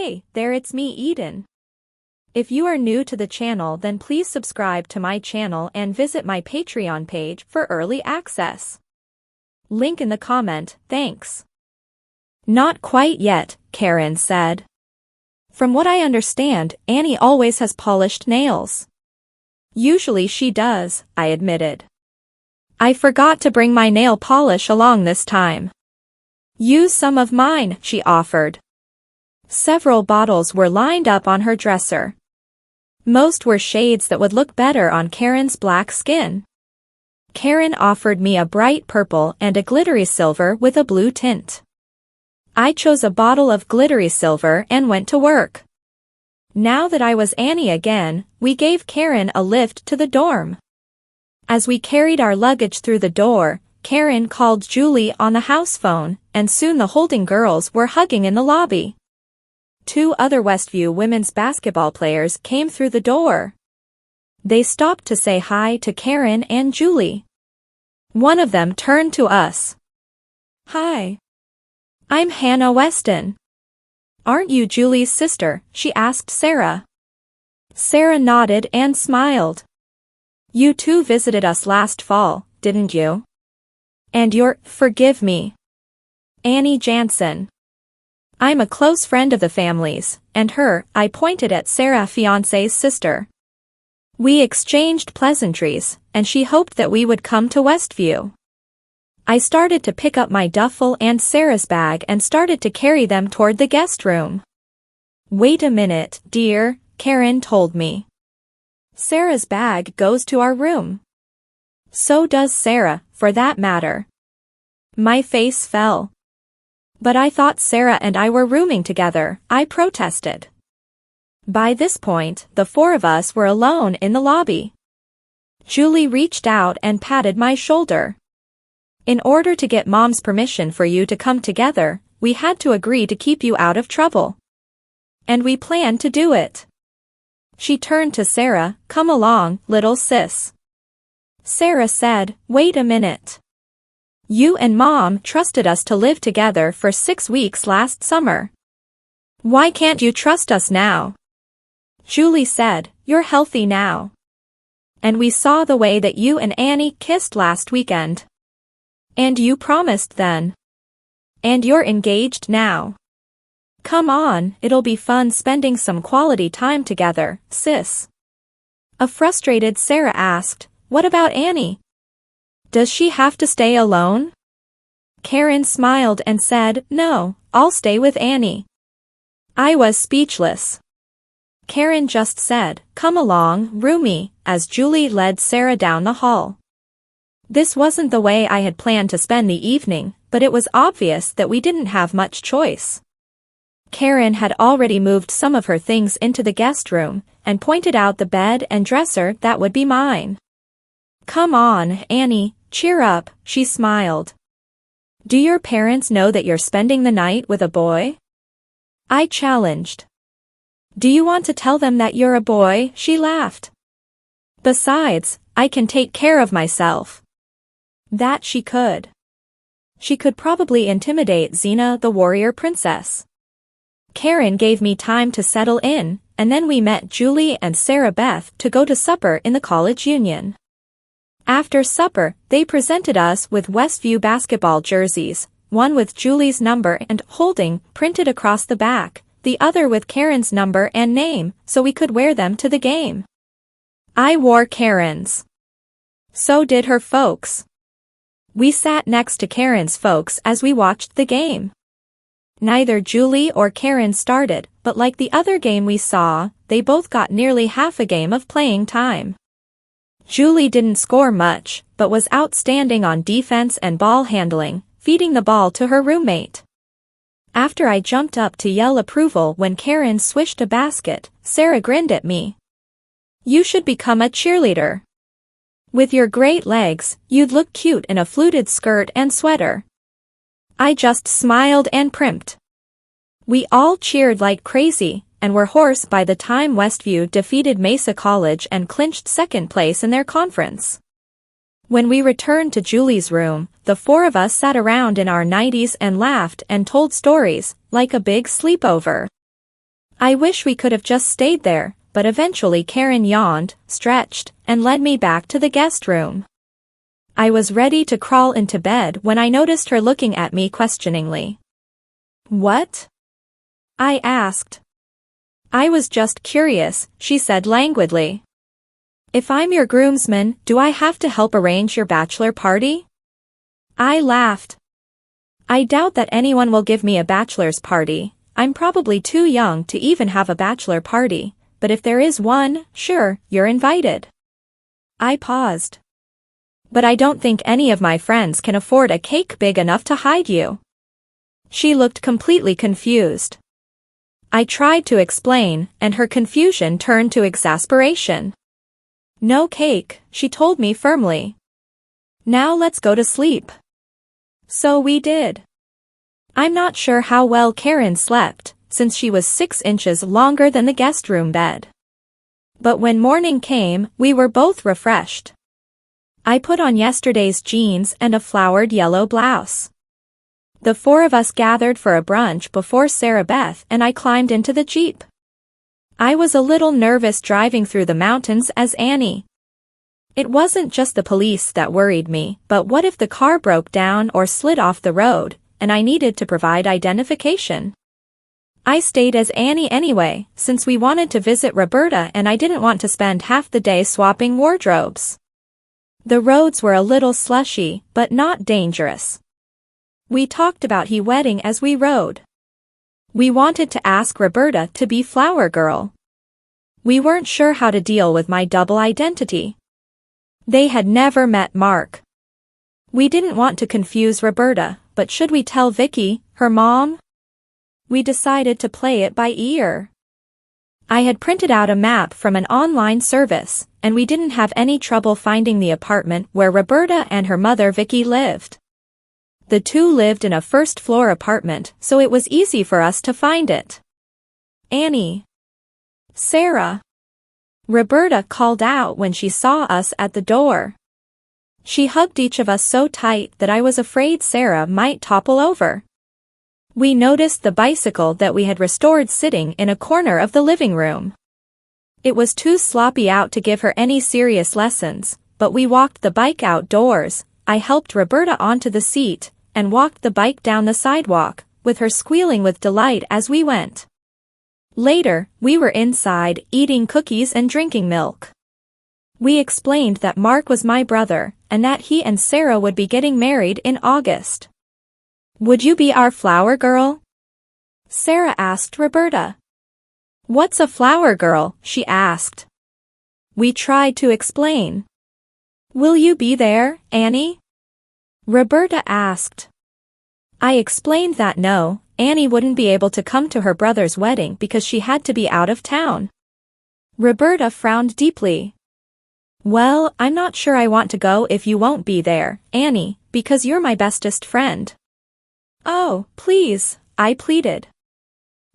Hey, there, it's me, Eden. If you are new to the channel, then please subscribe to my channel and visit my Patreon page for early access. Link in the comment, thanks. Not quite yet, Karen said. From what I understand, Annie always has polished nails. Usually she does, I admitted. I forgot to bring my nail polish along this time. Use some of mine, she offered. Several bottles were lined up on her dresser. Most were shades that would look better on Karen's black skin. Karen offered me a bright purple and a glittery silver with a blue tint. I chose a bottle of glittery silver and went to work. Now that I was Annie again, we gave Karen a lift to the dorm. As we carried our luggage through the door, Karen called Julie on the house phone, and soon the Holding girls were hugging in the lobby. 2 other Westview women's basketball players came through the door. They stopped to say hi to Karen and Julie. One of them turned to us. Hi. I'm Hannah Weston. Aren't you Julie's sister? She asked Sarah. Sarah nodded and smiled. You two visited us last fall, didn't you? And forgive me. Annie Jansen. I'm a close friend of the family's, and her, I pointed at Sarah's fiancé's sister. We exchanged pleasantries, and she hoped that we would come to Westview. I started to pick up my duffel and Sarah's bag and started to carry them toward the guest room. Wait a minute, dear, Karen told me. Sarah's bag goes to our room. So does Sarah, for that matter. My face fell. But I thought Sarah and I were rooming together, I protested. By this point, the 4 of us were alone in the lobby. Julie reached out and patted my shoulder. In order to get Mom's permission for you to come together, we had to agree to keep you out of trouble. And we planned to do it. She turned to Sarah, come along, little sis. Sarah said, wait a minute. You and Mom trusted us to live together for 6 weeks last summer. Why can't you trust us now? Julie said, you're healthy now. And we saw the way that you and Annie kissed last weekend. And you promised then. And you're engaged now. Come on, it'll be fun spending some quality time together, sis. A frustrated Sarah asked, what about Annie? Does she have to stay alone? Karen smiled and said, no, I'll stay with Annie. I was speechless. Karen just said, come along, roomie, as Julie led Sarah down the hall. This wasn't the way I had planned to spend the evening, but it was obvious that we didn't have much choice. Karen had already moved some of her things into the guest room, and pointed out the bed and dresser that would be mine. Come on, Annie, cheer up, she smiled. Do your parents know that you're spending the night with a boy? I challenged. Do you want to tell them that you're a boy? She laughed. Besides, I can take care of myself. That she could. She could probably intimidate Xena the warrior princess. Karen gave me time to settle in, and then we met Julie and Sarah Beth to go to supper in the College Union. After supper, they presented us with Westview basketball jerseys, one with Julie's number and Holding printed across the back, the other with Karen's number and name, so we could wear them to the game. I wore Karen's. So did her folks. We sat next to Karen's folks as we watched the game. Neither Julie or Karen started, but like the other game we saw, they both got nearly half a game of playing time. Julie didn't score much, but was outstanding on defense and ball handling, feeding the ball to her roommate. After I jumped up to yell approval when Karen swished a basket, Sarah grinned at me. You should become a cheerleader. With your great legs, you'd look cute in a fluted skirt and sweater. I just smiled and primped. We all cheered like crazy, and were hoarse by the time Westview defeated Mesa College and clinched second place in their conference. When we returned to Julie's room, the 4 of us sat around in our nighties and laughed and told stories, like a big sleepover. I wish we could have just stayed there, but eventually Karen yawned, stretched, and led me back to the guest room. I was ready to crawl into bed when I noticed her looking at me questioningly. What? I asked. I was just curious, she said languidly. If I'm your groomsman, do I have to help arrange your bachelor party? I laughed. I doubt that anyone will give me a bachelor's party. I'm probably too young to even have a bachelor party, but if there is one, sure, you're invited. I paused. But I don't think any of my friends can afford a cake big enough to hide you. She looked completely confused. I tried to explain, and her confusion turned to exasperation. No cake, she told me firmly. Now let's go to sleep. So we did. I'm not sure how well Karen slept, since she was 6 inches longer than the guest room bed. But when morning came, we were both refreshed. I put on yesterday's jeans and a flowered yellow blouse. The 4 of us gathered for a brunch before Sarah Beth and I climbed into the Jeep. I was a little nervous driving through the mountains as Annie. It wasn't just the police that worried me, but what if the car broke down or slid off the road, and I needed to provide identification? I stayed as Annie anyway, since we wanted to visit Roberta and I didn't want to spend half the day swapping wardrobes. The roads were a little slushy, but not dangerous. We talked about the wedding as we rode. We wanted to ask Roberta to be flower girl. We weren't sure how to deal with my double identity. They had never met Mark. We didn't want to confuse Roberta, but should we tell Vicky, her mom? We decided to play it by ear. I had printed out a map from an online service, and we didn't have any trouble finding the apartment where Roberta and her mother Vicky lived. The 2 lived in a first-floor apartment, so it was easy for us to find it. Annie. Sarah. Roberta called out when she saw us at the door. She hugged each of us so tight that I was afraid Sarah might topple over. We noticed the bicycle that we had restored sitting in a corner of the living room. It was too sloppy out to give her any serious lessons, but we walked the bike outdoors. I helped Roberta onto the seat, and walked the bike down the sidewalk, with her squealing with delight as we went. Later, we were inside, eating cookies and drinking milk. We explained that Mark was my brother, and that he and Sarah would be getting married in August. Would you be our flower girl? Sarah asked Roberta. What's a flower girl? She asked. We tried to explain. Will you be there, Annie? Roberta asked. I explained that no, Annie wouldn't be able to come to her brother's wedding because she had to be out of town. Roberta frowned deeply. Well, I'm not sure I want to go if you won't be there, Annie, because you're my bestest friend. Oh, please, I pleaded.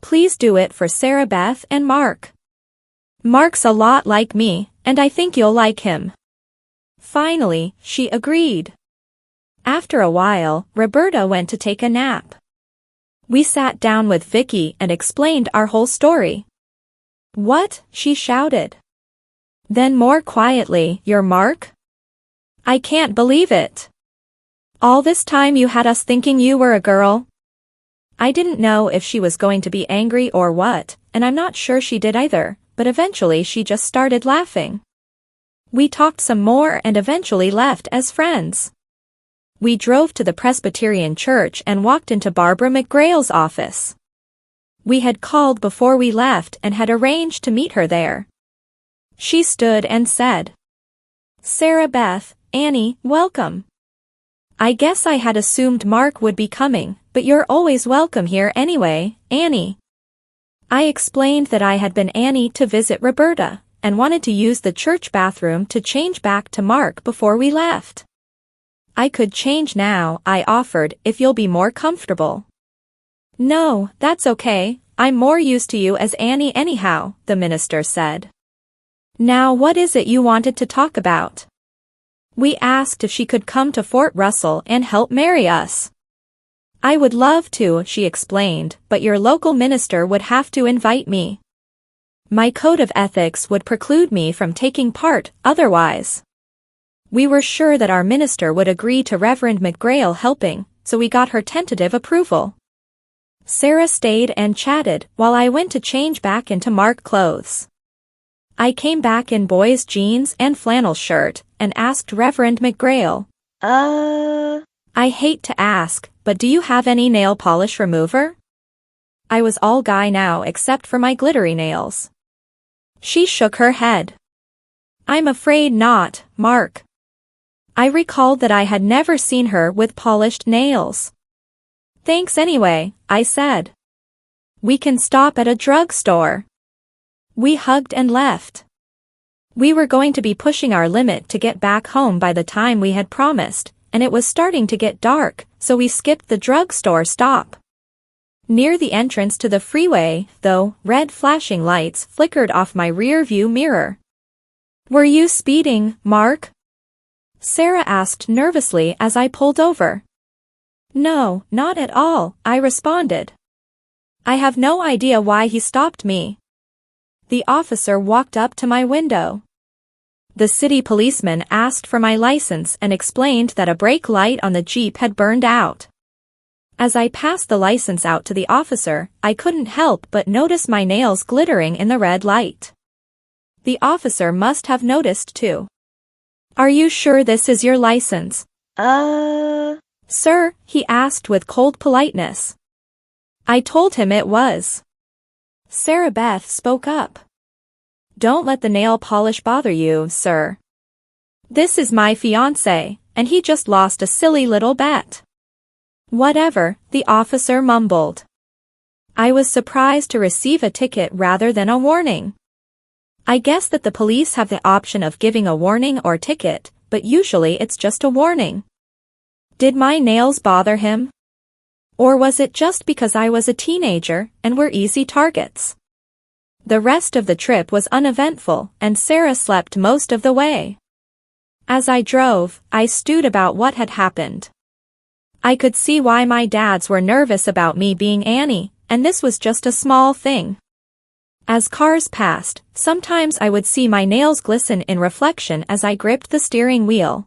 Please do it for Sarah Beth and Mark. Mark's a lot like me, and I think you'll like him. Finally, she agreed. After a while, Roberta went to take a nap. We sat down with Vicky and explained our whole story. What? She shouted. Then more quietly, you're Mark? I can't believe it. All this time you had us thinking you were a girl? I didn't know if she was going to be angry or what, and I'm not sure she did either, but eventually she just started laughing. We talked some more and eventually left as friends. We drove to the Presbyterian church and walked into Barbara McGrail's office. We had called before we left and had arranged to meet her there. She stood and said, Sarah Beth, Annie, welcome. I guess I had assumed Mark would be coming, but you're always welcome here anyway, Annie. I explained that I had been Annie to visit Roberta, and wanted to use the church bathroom to change back to Mark before we left. I could change now, I offered, if you'll be more comfortable. No, that's okay, I'm more used to you as Annie anyhow, the minister said. Now what is it you wanted to talk about? We asked if she could come to Fort Russell and help marry us. I would love to, she explained, but your local minister would have to invite me. My code of ethics would preclude me from taking part, otherwise. We were sure that our minister would agree to Reverend McGrail helping, so we got her tentative approval. Sarah stayed and chatted while I went to change back into Mark clothes. I came back in boys' jeans and flannel shirt and asked Reverend McGrail, I hate to ask, but do you have any nail polish remover? I was all guy now except for my glittery nails. She shook her head. I'm afraid not, Mark. I recalled that I had never seen her with polished nails. Thanks anyway, I said. We can stop at a drugstore. We hugged and left. We were going to be pushing our limit to get back home by the time we had promised, and it was starting to get dark, so we skipped the drugstore stop. Near the entrance to the freeway, though, red flashing lights flickered off my rear-view mirror. Were you speeding, Mark? Sarah asked nervously as I pulled over. No, not at all, I responded. I have no idea why he stopped me. The officer walked up to my window. The city policeman asked for my license and explained that a brake light on the Jeep had burned out. As I passed the license out to the officer, I couldn't help but notice my nails glittering in the red light. The officer must have noticed too. Are you sure this is your license? Sir, he asked with cold politeness. I told him it was. Sarah Beth spoke up. Don't let the nail polish bother you, sir. This is my fiancé, and he just lost a silly little bet. Whatever, the officer mumbled. I was surprised to receive a ticket rather than a warning. I guess that the police have the option of giving a warning or ticket, but usually it's just a warning. Did my nails bother him? Or was it just because I was a teenager and were easy targets? The rest of the trip was uneventful, and Sarah slept most of the way. As I drove, I stewed about what had happened. I could see why my dads were nervous about me being Annie, and this was just a small thing. As cars passed, sometimes I would see my nails glisten in reflection as I gripped the steering wheel.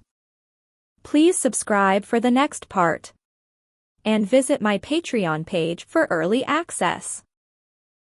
Please subscribe for the next part. And visit my Patreon page for early access.